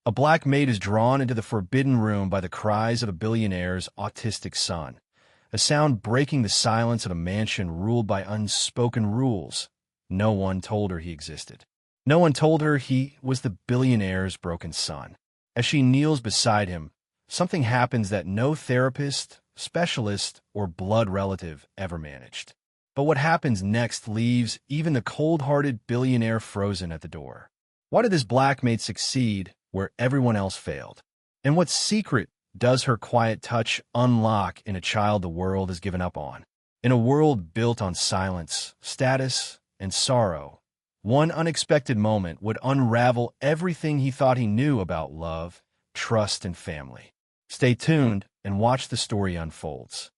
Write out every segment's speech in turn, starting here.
A black maid is drawn into the forbidden room by the cries of a billionaire's autistic son, a sound breaking the silence of a mansion ruled by unspoken rules. No one told her he existed. No one told her he was the billionaire's broken son. As she kneels beside him, something happens that no therapist, specialist, or blood relative ever managed. But what happens next leaves even the cold-hearted billionaire frozen at the door. Why did this black maid succeed where everyone else failed? And what secret does her quiet touch unlock in a child the world has given up on? In a world built on silence, status, and sorrow, one unexpected moment would unravel everything he thought he knew about love, trust, and family. Stay tuned and watch the story unfolds.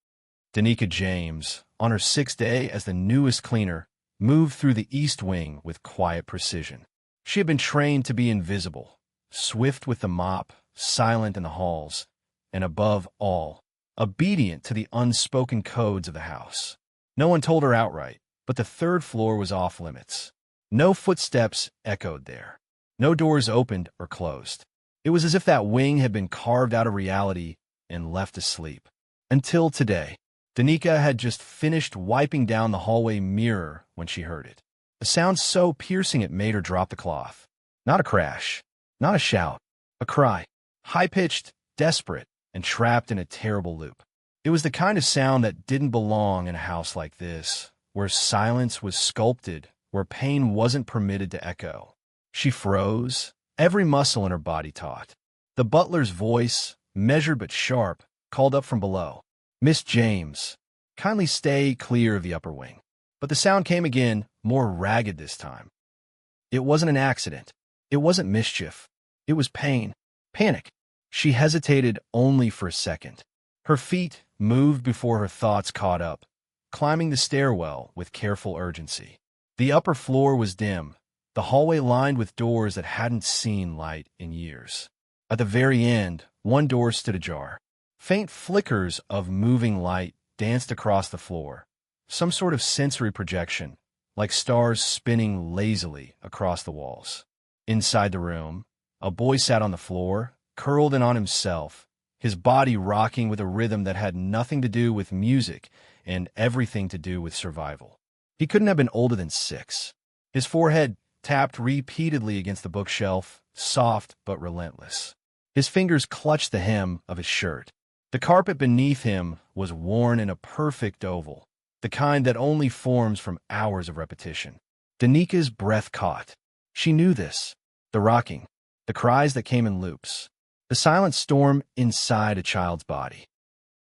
Danica James, on her sixth day as the newest cleaner, moved through the East Wing with quiet precision. She had been trained to be invisible, swift with the mop, silent in the halls, and above all, obedient to the unspoken codes of the house. No one told her outright, but the third floor was off limits. No footsteps echoed there. No doors opened or closed. It was as if that wing had been carved out of reality and left asleep. Until today, Danica had just finished wiping down the hallway mirror when she heard it. A sound so piercing it made her drop the cloth. Not a crash, not a shout, a cry, high-pitched, desperate, and trapped in a terrible loop. It was the kind of sound that didn't belong in a house like this, where silence was sculpted, where pain wasn't permitted to echo. She froze, every muscle in her body taut. The butler's voice, measured but sharp, called up from below. "Miss James, kindly stay clear of the upper wing." But the sound came again, more ragged this time. It wasn't an accident. It wasn't mischief. It was pain. Panic. She hesitated only for a second. Her feet moved before her thoughts caught up, climbing the stairwell with careful urgency. The upper floor was dim, the hallway lined with doors that hadn't seen light in years. At the very end, one door stood ajar. Faint flickers of moving light danced across the floor, some sort of sensory projection, like stars spinning lazily across the walls. Inside the room, a boy sat on the floor, curled in on himself, his body rocking with a rhythm that had nothing to do with music and everything to do with survival. He couldn't have been older than 6. His forehead tapped repeatedly against the bookshelf, soft but relentless. His fingers clutched the hem of his shirt. The carpet beneath him was worn in a perfect oval, the kind that only forms from hours of repetition. Danica's breath caught. She knew this. The rocking, the cries that came in loops, the silent storm inside a child's body.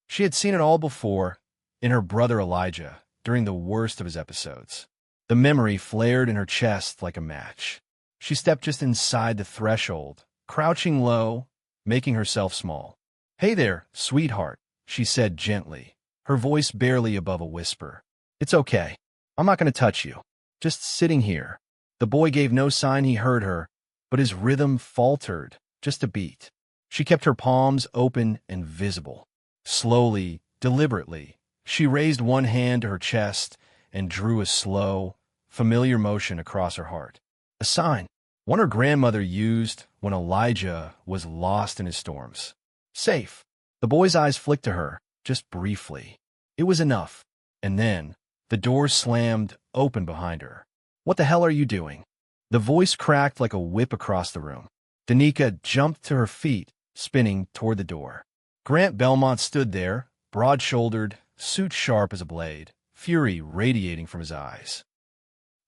She had seen it all before, in her brother Elijah, during the worst of his episodes. The memory flared in her chest like a match. She stepped just inside the threshold, crouching low, making herself small. "Hey there, sweetheart," she said gently, her voice barely above a whisper. "It's okay. I'm not going to touch you. Just sitting here." The boy gave no sign he heard her, but his rhythm faltered, just a beat. She kept her palms open and visible. Slowly, deliberately, she raised one hand to her chest and drew a slow, familiar motion across her heart. A sign, one her grandmother used when Elijah was lost in his storms. Safe. The boy's eyes flicked to her, just briefly. It was enough. And then, the door slammed open behind her. "What the hell are you doing?" The voice cracked like a whip across the room. Danica jumped to her feet, spinning toward the door. Grant Belmont stood there, broad-shouldered, suit sharp as a blade, fury radiating from his eyes.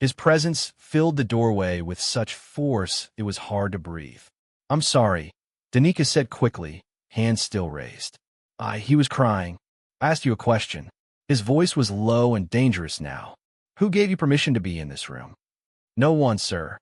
His presence filled the doorway with such force it was hard to breathe. "I'm sorry," Danica said quickly, hands still raised. He was crying. "I asked you a question." His voice was low and dangerous now. "Who gave you permission to be in this room?" "No one, sir.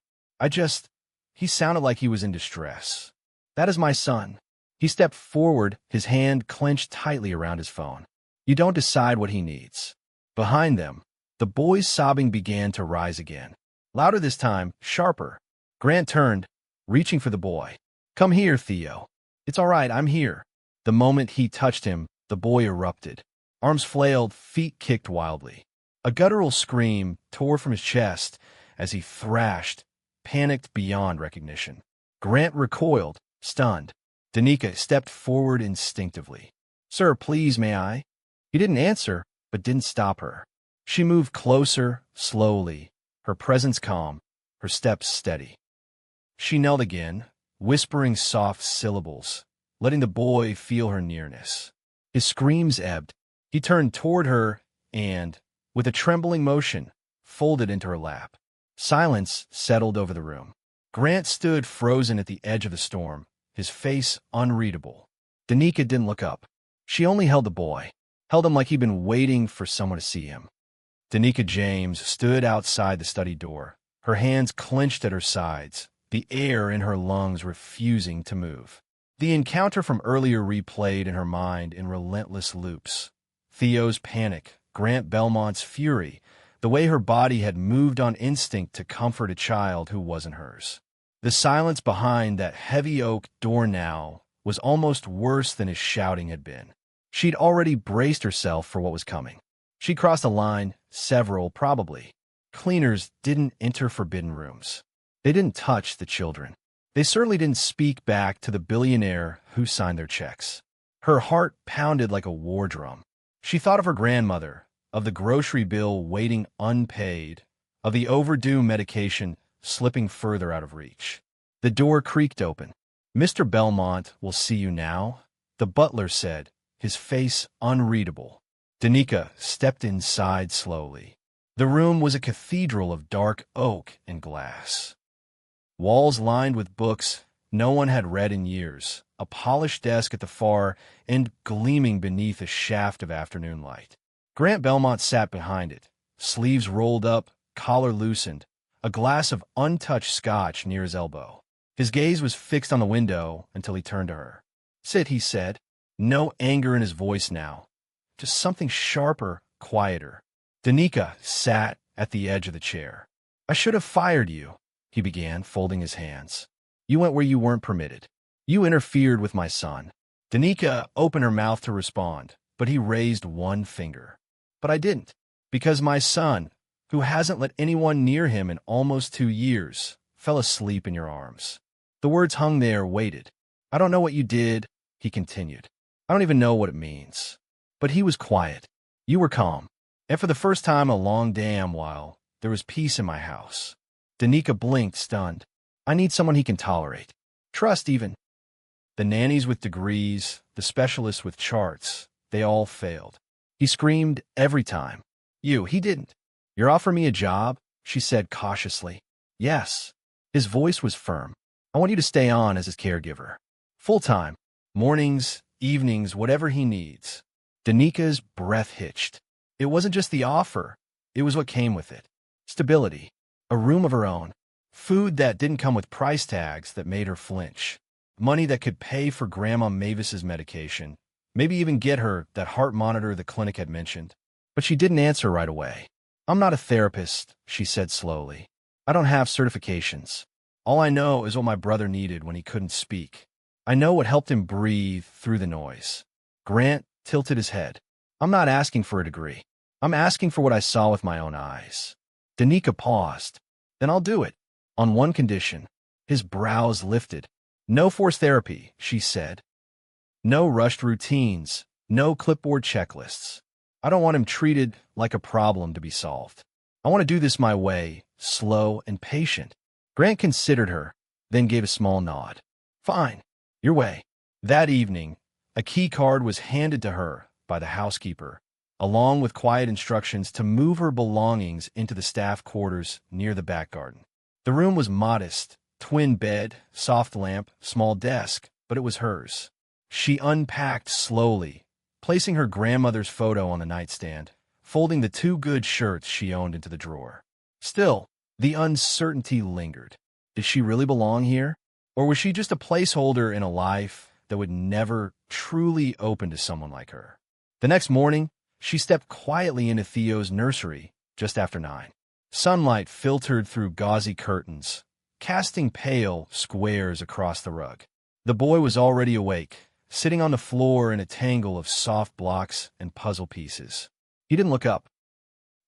He sounded like he was in distress. "That is my son." He stepped forward, his hand clenched tightly around his phone. "You don't decide what he needs." Behind them, the boy's sobbing began to rise again. Louder this time, sharper. Grant turned, reaching for the boy. "Come here, Theo." "It's all right, I'm here." The moment he touched him, the boy erupted. Arms flailed, feet kicked wildly. A guttural scream tore from his chest as he thrashed, panicked beyond recognition. Grant recoiled, Stunned, Danica stepped forward instinctively. "Sir, please, may I?" He didn't answer, but didn't stop her. She moved closer, slowly, her presence calm, her steps steady. She knelt again, whispering soft syllables, letting the boy feel her nearness. His screams ebbed. He turned toward her and, with a trembling motion, folded into her lap. Silence settled over the room. Grant stood frozen at the edge of the storm, his face unreadable. Danica didn't look up. She only held the boy, held him like he'd been waiting for someone to see him. Danica James stood outside the study door, her hands clenched at her sides, the air in her lungs refusing to move. The encounter from earlier replayed in her mind in relentless loops. Theo's panic, Grant Belmont's fury, the way her body had moved on instinct to comfort a child who wasn't hers. The silence behind that heavy oak door now was almost worse than his shouting had been. She'd already braced herself for what was coming. She crossed a line, several probably. Cleaners didn't enter forbidden rooms. They didn't touch the children. They certainly didn't speak back to the billionaire who signed their checks. Her heart pounded like a war drum. She thought of her grandmother, of the grocery bill waiting unpaid, of the overdue medication slipping further out of reach. The door creaked open. "Mr. Belmont will see you now," the butler said, his face unreadable. Danica stepped inside slowly. The room was a cathedral of dark oak and glass. Walls lined with books no one had read in years, a polished desk at the far end gleaming beneath a shaft of afternoon light. Grant Belmont sat behind it, sleeves rolled up, collar loosened, a glass of untouched scotch near his elbow. His gaze was fixed on the window until he turned to her. "Sit," he said, no anger in his voice now, just something sharper, quieter. Danica sat at the edge of the chair. "I should have fired you," he began, folding his hands. "You went where you weren't permitted. You interfered with my son." Danica opened her mouth to respond, but he raised one finger. "But I didn't, because my son, who hasn't let anyone near him in almost 2 years, fell asleep in your arms." The words hung there, waited. "I don't know what you did," he continued. "I don't even know what it means." But he was quiet. "You were calm. And for the first time in a long damn while, there was peace in my house." Danica blinked, stunned. "I need someone he can tolerate. Trust, even." The nannies with degrees, the specialists with charts, they all failed. He screamed every time. He didn't." "You're offering me a job?" she said cautiously. "Yes." His voice was firm. "I want you to stay on as his caregiver. Full-time. Mornings, evenings, whatever he needs." Danica's breath hitched. It wasn't just the offer. It was what came with it. Stability. A room of her own. Food that didn't come with price tags that made her flinch. Money that could pay for Grandma Mavis's medication. Maybe even get her that heart monitor the clinic had mentioned. But she didn't answer right away. "I'm not a therapist," she said slowly. "I don't have certifications. All I know is what my brother needed when he couldn't speak. I know what helped him breathe through the noise." Grant tilted his head. "I'm not asking for a degree. I'm asking for what I saw with my own eyes." Danica paused. "Then I'll do it. On one condition." His brows lifted. "No forced therapy," she said. "No rushed routines. No clipboard checklists. I don't want him treated like a problem to be solved. I want to do this my way, slow and patient." Grant considered her, then gave a small nod. "Fine. Your way." That evening, a key card was handed to her by the housekeeper, along with quiet instructions to move her belongings into the staff quarters near the back garden. The room was modest, twin bed, soft lamp, small desk, but it was hers. She unpacked slowly, placing her grandmother's photo on the nightstand, folding the 2 good shirts she owned into the drawer. Still, the uncertainty lingered. Did she really belong here? Or was she just a placeholder in a life that would never truly open to someone like her? The next morning, she stepped quietly into Theo's nursery just after 9. Sunlight filtered through gauzy curtains, casting pale squares across the rug. The boy was already awake, sitting on the floor in a tangle of soft blocks and puzzle pieces. He didn't look up,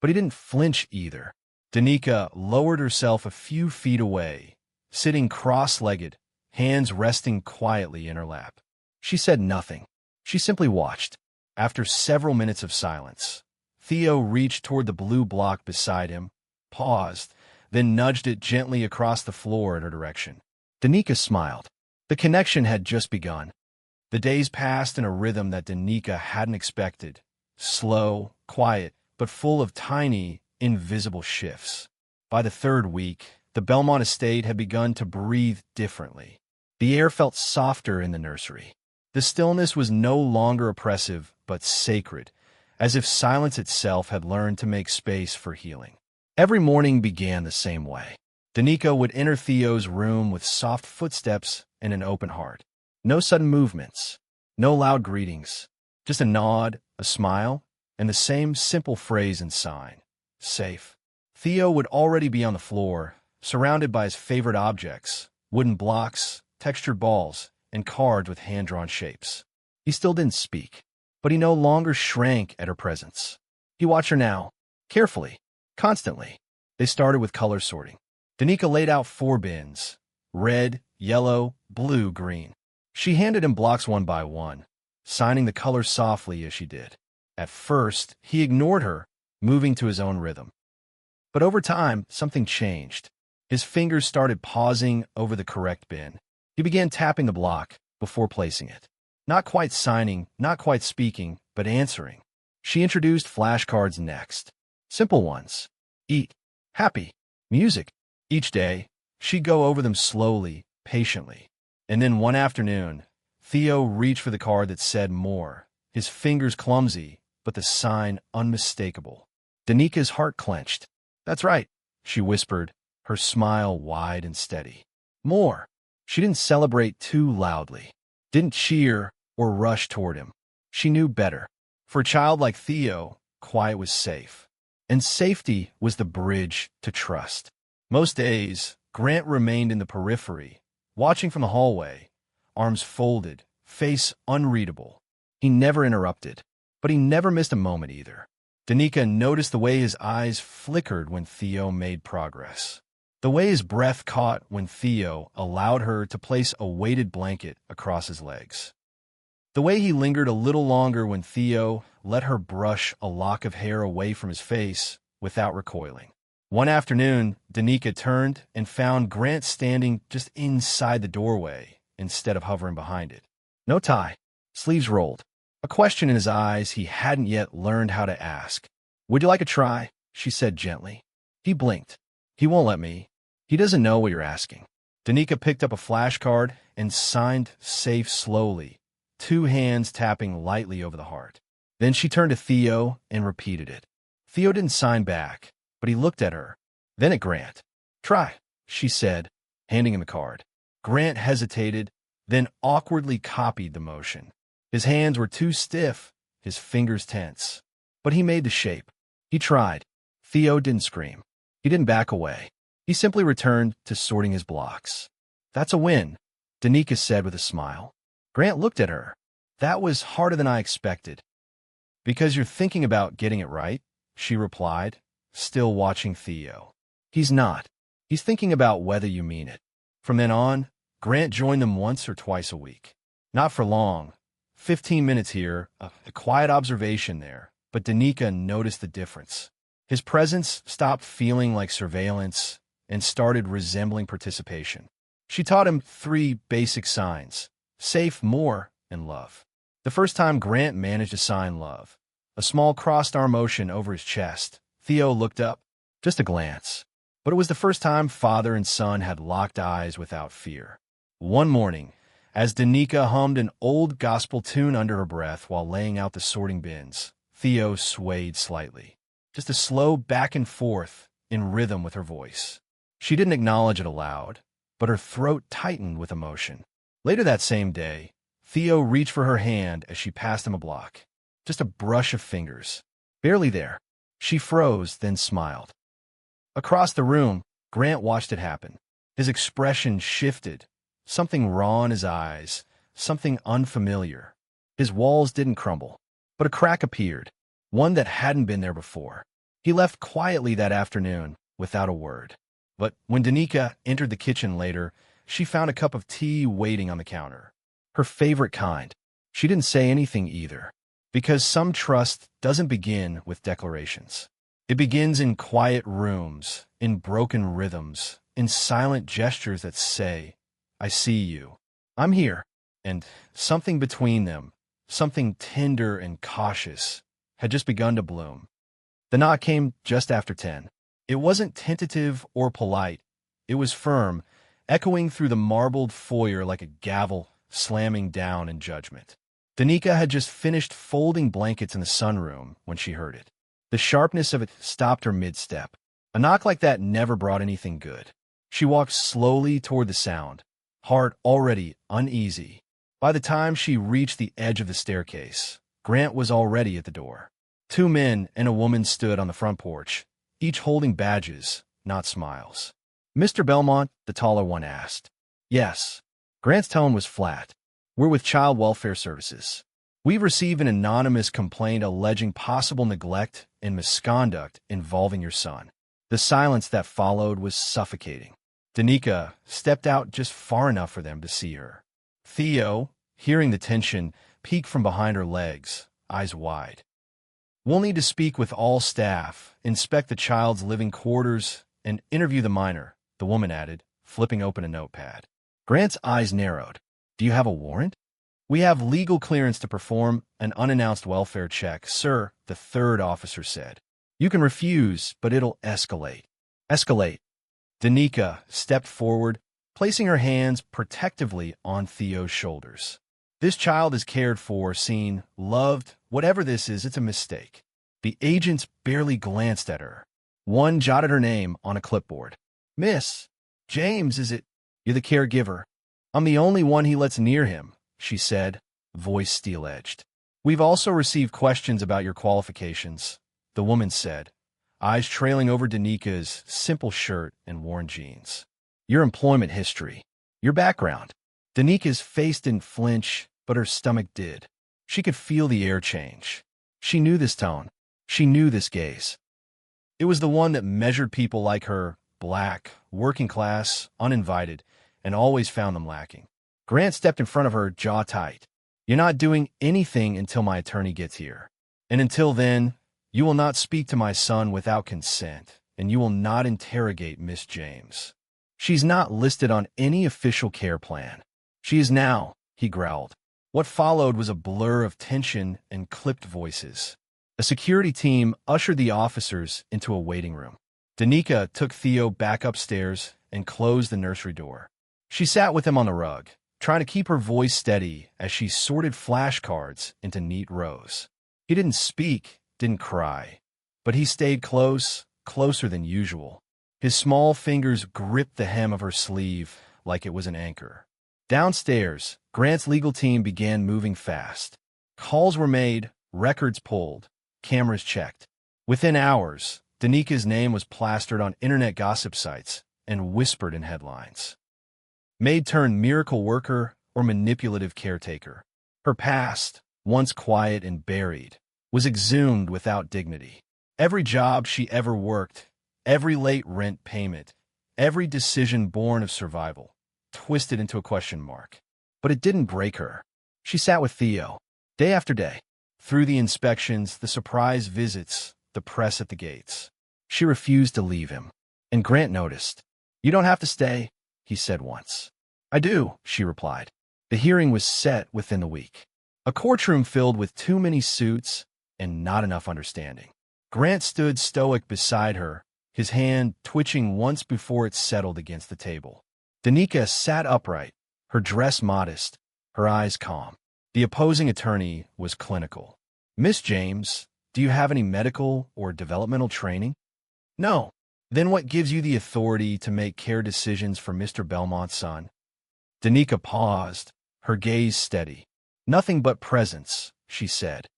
but he didn't flinch either. Danica lowered herself a few feet away, sitting cross-legged, hands resting quietly in her lap. She said nothing. She simply watched. After several minutes of silence, Theo reached toward the blue block beside him, paused, then nudged it gently across the floor in her direction. Danica smiled. The connection had just begun. The days passed in a rhythm that Danica hadn't expected. Slow, quiet, but full of tiny, invisible shifts. By the third week, the Belmont estate had begun to breathe differently. The air felt softer in the nursery. The stillness was no longer oppressive, but sacred, as if silence itself had learned to make space for healing. Every morning began the same way. Danica would enter Theo's room with soft footsteps and an open heart. No sudden movements, no loud greetings, just a nod, a smile, and the same simple phrase and sign, safe. Theo would already be on the floor, surrounded by his favorite objects, wooden blocks, textured balls, and cards with hand-drawn shapes. He still didn't speak, but he no longer shrank at her presence. He watched her now, carefully, constantly. They started with color sorting. Danica laid out 4 bins, red, yellow, blue, green. She handed him blocks one by one, signing the colors softly as she did. At first, he ignored her, moving to his own rhythm. But over time, something changed. His fingers started pausing over the correct bin. He began tapping the block before placing it. Not quite signing, not quite speaking, but answering. She introduced flashcards next. Simple ones. Eat. Happy. Music. Each day, she'd go over them slowly, patiently. And then one afternoon, Theo reached for the card that said more, his fingers clumsy, but the sign unmistakable. Danica's heart clenched. "That's right," she whispered, her smile wide and steady. More. She didn't celebrate too loudly, didn't cheer or rush toward him. She knew better. For a child like Theo, quiet was safe. And safety was the bridge to trust. Most days, Grant remained in the periphery, watching from the hallway, arms folded, face unreadable. He never interrupted, but he never missed a moment either. Danica noticed the way his eyes flickered when Theo made progress. The way his breath caught when Theo allowed her to place a weighted blanket across his legs. The way he lingered a little longer when Theo let her brush a lock of hair away from his face without recoiling. One afternoon, Danica turned and found Grant standing just inside the doorway instead of hovering behind it. No tie, sleeves rolled, a question in his eyes he hadn't yet learned how to ask. "Would you like a try?" she said gently. He blinked. "He won't let me. He doesn't know what you're asking." Danica picked up a flashcard and signed safe slowly, 2 hands tapping lightly over the heart. Then she turned to Theo and repeated it. Theo didn't sign back, but he looked at her, then at Grant. "Try," she said, handing him the card. Grant hesitated, then awkwardly copied the motion. His hands were too stiff, his fingers tense. But he made the shape. He tried. Theo didn't scream. He didn't back away. He simply returned to sorting his blocks. "That's a win," Danica said with a smile. Grant looked at her. "That was harder than I expected." "Because you're thinking about getting it right," she replied, still watching Theo. "He's not. He's thinking about whether you mean it." From then on, Grant joined them once or twice a week. Not for long. 15 minutes here, a quiet observation there, but Danica noticed the difference. His presence stopped feeling like surveillance and started resembling participation. She taught him 3 basic signs: safe, more, and love. The first time Grant managed to sign love, a small crossed-arm motion over his chest, Theo looked up, just a glance. But it was the first time father and son had locked eyes without fear. One morning, as Danica hummed an old gospel tune under her breath while laying out the sorting bins, Theo swayed slightly. Just a slow back and forth in rhythm with her voice. She didn't acknowledge it aloud, but her throat tightened with emotion. Later that same day, Theo reached for her hand as she passed him a block. Just a brush of fingers. Barely there. She froze, then smiled. Across the room, Grant watched it happen. His expression shifted. Something raw in his eyes, something unfamiliar. His walls didn't crumble, but a crack appeared, one that hadn't been there before. He left quietly that afternoon, without a word. But when Danica entered the kitchen later, she found a cup of tea waiting on the counter. Her favorite kind. She didn't say anything either, because some trust doesn't begin with declarations. It begins in quiet rooms, in broken rhythms, in silent gestures that say, "I see you. I'm here." And something between them, something tender and cautious, had just begun to bloom. The knock came just after 10. It wasn't tentative or polite. It was firm, echoing through the marbled foyer like a gavel slamming down in judgment. Danica had just finished folding blankets in the sunroom when she heard it. The sharpness of it stopped her mid-step. A knock like that never brought anything good. She walked slowly toward the sound, heart already uneasy. By the time she reached the edge of the staircase, Grant was already at the door. 2 men and a woman stood on the front porch, each holding badges, not smiles. "Mr. Belmont?" the taller one asked. "Yes." Grant's tone was flat. "We're with Child Welfare Services. We've received an anonymous complaint alleging possible neglect and misconduct involving your son." The silence that followed was suffocating. Danica stepped out just far enough for them to see her. Theo, hearing the tension, peeked from behind her legs, eyes wide. "We'll need to speak with all staff, inspect the child's living quarters, and interview the minor," the woman added, flipping open a notepad. Grant's eyes narrowed. "Do you have a warrant?" "We have legal clearance to perform an unannounced welfare check, sir," the third officer said. "You can refuse, but it'll escalate." "Escalate." Danica stepped forward, placing her hands protectively on Theo's shoulders. "This child is cared for, seen, loved. Whatever this is, it's a mistake." The agents barely glanced at her. One jotted her name on a clipboard. "Miss James, is it? You're the caregiver." "I'm the only one he lets near him," she said, voice steel-edged. "We've also received questions about your qualifications," the woman said, eyes trailing over Danica's simple shirt and worn jeans. "Your employment history. Your background." Danica's face didn't flinch, but her stomach did. She could feel the air change. She knew this tone. She knew this gaze. It was the one that measured people like her, black, working class, uninvited, and always found them lacking. Grant stepped in front of her, jaw tight. "You're not doing anything until my attorney gets here. And until then, you will not speak to my son without consent, and you will not interrogate Miss James. She's not listed on any official care plan." "She is now," he growled. What followed was a blur of tension and clipped voices. A security team ushered the officers into a waiting room. Danica took Theo back upstairs and closed the nursery door. She sat with him on the rug, trying to keep her voice steady as she sorted flashcards into neat rows. He didn't speak, didn't cry, but he stayed close, closer than usual. His small fingers gripped the hem of her sleeve like it was an anchor. Downstairs, Grant's legal team began moving fast. Calls were made, records pulled, cameras checked. Within hours, Danica's name was plastered on internet gossip sites and whispered in headlines. Maid turned miracle worker or manipulative caretaker. Her past, once quiet and buried, was exhumed without dignity. Every job she ever worked, every late rent payment, every decision born of survival, twisted into a question mark. But it didn't break her. She sat with Theo, day after day, through the inspections, the surprise visits, the press at the gates. She refused to leave him, and Grant noticed. "You don't have to stay," he said once. "I do," she replied. The hearing was set within the week. A courtroom filled with too many suits and not enough understanding. Grant stood stoic beside her, his hand twitching once before it settled against the table. Danica sat upright, her dress modest, her eyes calm. The opposing attorney was clinical. "Miss James, do you have any medical or developmental training?" "No." "Then what gives you the authority to make care decisions for Mr. Belmont's son?" Danica paused, her gaze steady. "Nothing but presence," she said.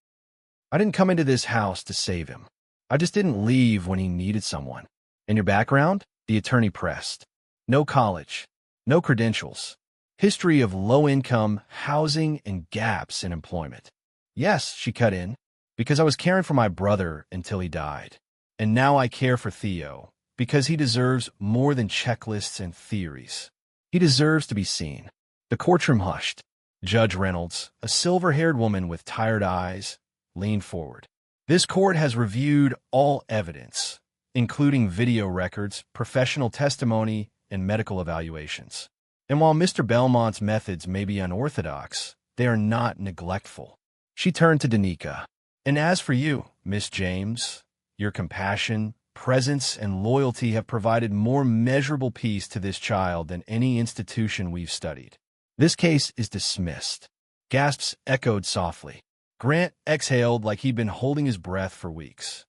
"I didn't come into this house to save him. I just didn't leave when he needed someone." "And your background?" the attorney pressed. "No college, no credentials. History of low income, housing, and gaps in employment." "Yes," she cut in, "because I was caring for my brother until he died. And now I care for Theo, because he deserves more than checklists and theories. He deserves to be seen. The courtroom hushed. Judge Reynolds, a silver-haired woman with tired eyes, leaned forward. This court has reviewed all evidence, including video records, professional testimony, and medical evaluations. And while Mr. Belmont's methods may be unorthodox, they are not neglectful. She turned to Danica. And as for you, Miss James, your compassion, presence, and loyalty have provided more measurable peace to this child than any institution we've studied. This case is dismissed. Gasps echoed softly. Grant exhaled like he'd been holding his breath for weeks.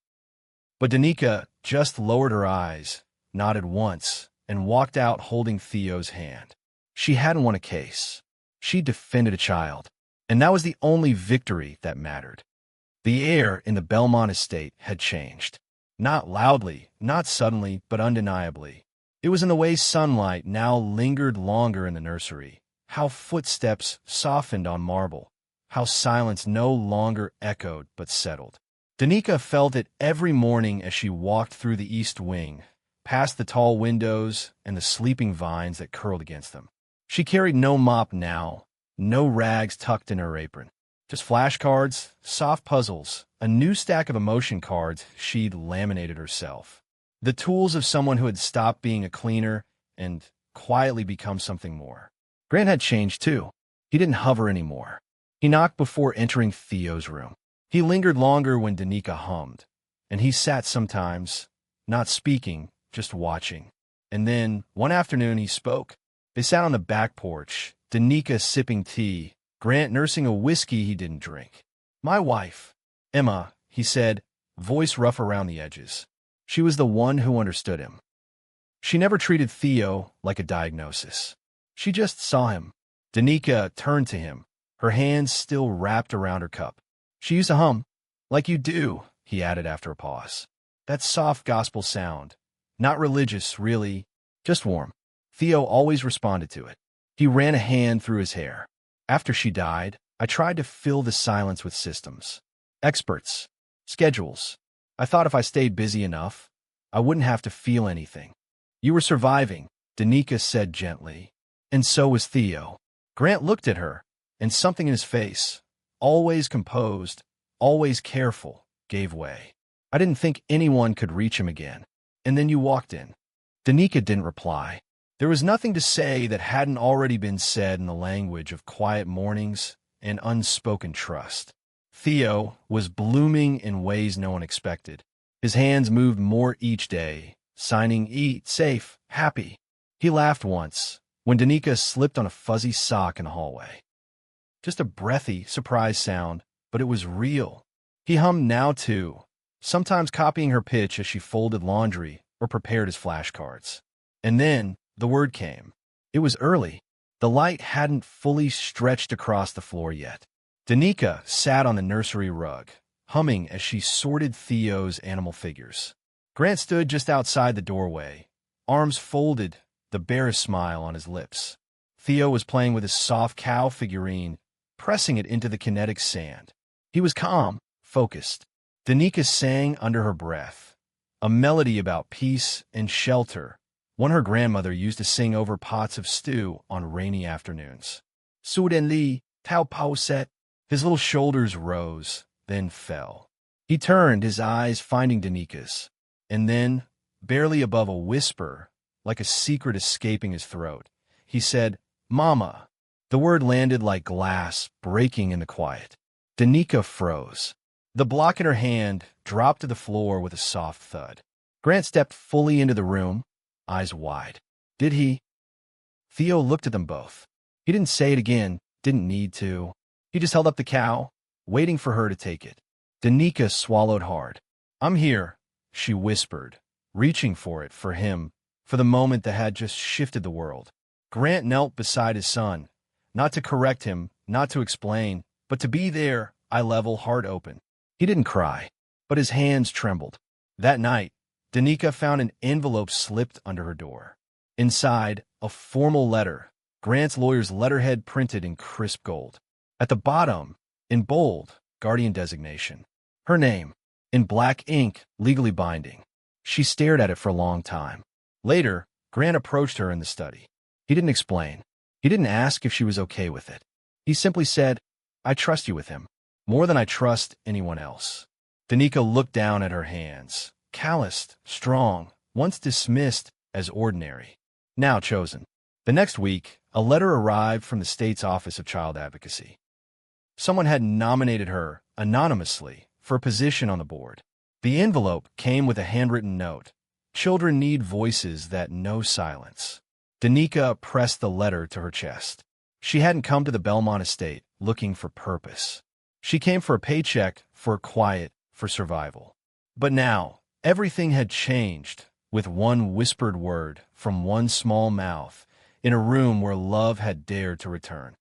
But Danica just lowered her eyes, nodded once, and walked out holding Theo's hand. She hadn't won a case. She defended a child, and that was the only victory that mattered. The air in the Belmont estate had changed. Not loudly, not suddenly, but undeniably. It was in the way sunlight now lingered longer in the nursery, how footsteps softened on marble, how silence no longer echoed but settled. Danica felt it every morning as she walked through the east wing, past the tall windows and the sleeping vines that curled against them. She carried no mop now, no rags tucked in her apron. Just flashcards, soft puzzles, a new stack of emotion cards she'd laminated herself. The tools of someone who had stopped being a cleaner and quietly become something more. Grant had changed too. He didn't hover anymore. He knocked before entering Theo's room. He lingered longer when Danica hummed, and he sat sometimes, not speaking, just watching. And then, one afternoon, he spoke. They sat on the back porch, Danica sipping tea, Grant nursing a whiskey he didn't drink. "My wife, Emma," he said, voice rough around the edges. She was the one who understood him. She never treated Theo like a diagnosis. She just saw him. Danica turned to him, her hands still wrapped around her cup. She used to hum, "Like you do," he added after a pause. That soft gospel sound. Not religious, really, just warm. Theo always responded to it. He ran a hand through his hair. "After she died, I tried to fill the silence with systems. Experts. Schedules. I thought if I stayed busy enough, I wouldn't have to feel anything. You were surviving," Danica said gently. "And so was Theo." Grant looked at her, and something in his face, always composed, always careful, gave way. "I didn't think anyone could reach him again. And then you walked in." Danica didn't reply. There was nothing to say that hadn't already been said in the language of quiet mornings and unspoken trust. Theo was blooming in ways no one expected. His hands moved more each day, signing "eat, safe, happy." He laughed once, when Danica slipped on a fuzzy sock in the hallway. Just a breathy, surprised sound, but it was real. He hummed now too, sometimes copying her pitch as she folded laundry or prepared his flashcards. And then the word came. It was early. The light hadn't fully stretched across the floor yet. Danica sat on the nursery rug, humming as she sorted Theo's animal figures. Grant stood just outside the doorway, arms folded, the barest smile on his lips. Theo was playing with his soft cow figurine, pressing it into the kinetic sand. He was calm, focused. Danica sang under her breath, a melody about peace and shelter, one her grandmother used to sing over pots of stew on rainy afternoons. "Suden li, tau pao set." His little shoulders rose, then fell. He turned, his eyes finding Danica's, and then, barely above a whisper, like a secret escaping his throat, he said, "Mama." The word landed like glass breaking in the quiet. Danica froze. The block in her hand dropped to the floor with a soft thud. Grant stepped fully into the room, eyes wide. "Did he?" Theo looked at them both. He didn't say it again, didn't need to. He just held up the cow, waiting for her to take it. Danica swallowed hard. "I'm here," she whispered, reaching for it, for him, for the moment that had just shifted the world. Grant knelt beside his son, not to correct him, not to explain, but to be there, eye level, heart open. He didn't cry, but his hands trembled. That night, Danica found an envelope slipped under her door. Inside, a formal letter, Grant's lawyer's letterhead printed in crisp gold. At the bottom, in bold, guardian designation. Her name, in black ink, legally binding. She stared at it for a long time. Later, Grant approached her in the study. He didn't explain. He didn't ask if she was okay with it. He simply said, "I trust you with him, more than I trust anyone else." Danica looked down at her hands, calloused, strong, once dismissed as ordinary, now chosen. The next week, a letter arrived from the state's Office of Child Advocacy. Someone had nominated her, anonymously, for a position on the board. The envelope came with a handwritten note. "Children need voices that know silence." Danica pressed the letter to her chest. She hadn't come to the Belmont estate looking for purpose. She came for a paycheck, for quiet, for survival. But now, everything had changed, with one whispered word from one small mouth in a room where love had dared to return.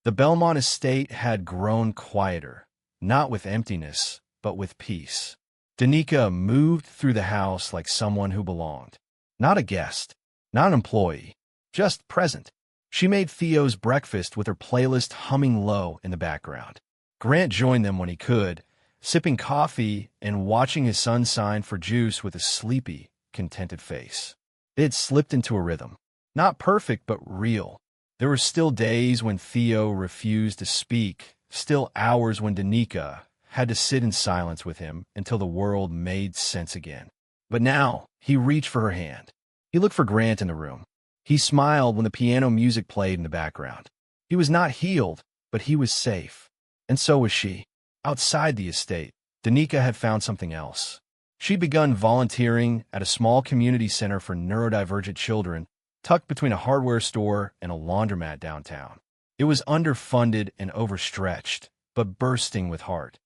The Belmont estate had grown quieter, not with emptiness, but with peace. Danica moved through the house like someone who belonged. Not a guest, not an employee, just present. She made Theo's breakfast with her playlist humming low in the background. Grant joined them when he could, sipping coffee and watching his son sign for juice with a sleepy, contented face. They had slipped into a rhythm. Not perfect, but real. There were still days when Theo refused to speak, still hours when Danica had to sit in silence with him until the world made sense again. But now, he reached for her hand. He looked for Grant in the room. He smiled when the piano music played in the background. He was not healed, but he was safe. And so was she. Outside the estate, Danica had found something else. She'd begun volunteering at a small community center for neurodivergent children, tucked between a hardware store and a laundromat downtown. It was underfunded and overstretched, but bursting with heart.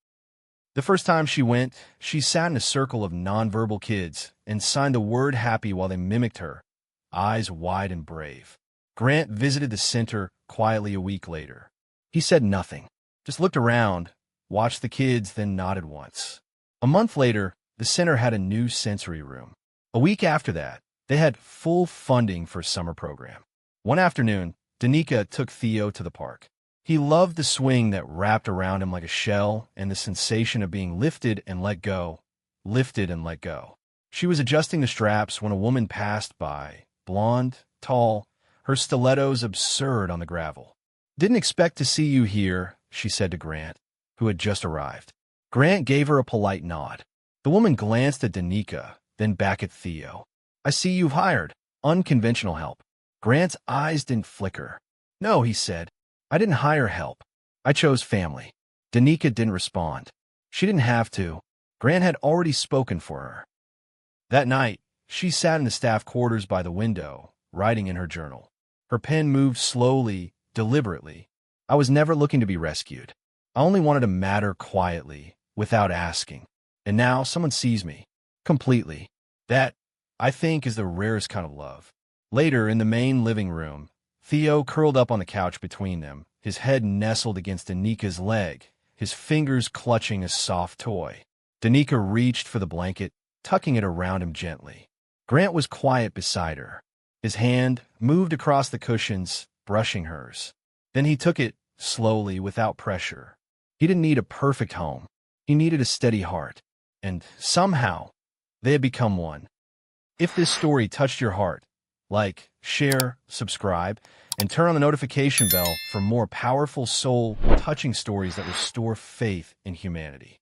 The first time she went, she sat in a circle of nonverbal kids and signed the word happy while they mimicked her, eyes wide and brave. Grant visited the center quietly a week later. He said nothing, just looked around, watched the kids, then nodded once. A month later, the center had a new sensory room. A week after that, they had full funding for a summer program. One afternoon, Danica took Theo to the park. He loved the swing that wrapped around him like a shell and the sensation of being lifted and let go, lifted and let go. She was adjusting the straps when a woman passed by, blonde, tall, her stilettos absurd on the gravel. "Didn't expect to see you here," she said to Grant, who had just arrived. Grant gave her a polite nod. The woman glanced at Danica, then back at Theo. "I see you've hired unconventional help." Grant's eyes didn't flicker. "No," he said. "I didn't hire help. I chose family." Danica didn't respond. She didn't have to. Grant had already spoken for her. That night, she sat in the staff quarters by the window, writing in her journal. Her pen moved slowly, deliberately. "I was never looking to be rescued. I only wanted to matter quietly, without asking. And now someone sees me. Completely. That, I think, is the rarest kind of love." Later, in the main living room, Theo curled up on the couch between them, his head nestled against Danica's leg, his fingers clutching a soft toy. Danica reached for the blanket, tucking it around him gently. Grant was quiet beside her. His hand moved across the cushions, brushing hers. Then he took it, slowly, without pressure. He didn't need a perfect home. He needed a steady heart. And somehow, they had become one. If this story touched your heart, like, share, subscribe, and turn on the notification bell for more powerful, soul-touching stories that restore faith in humanity.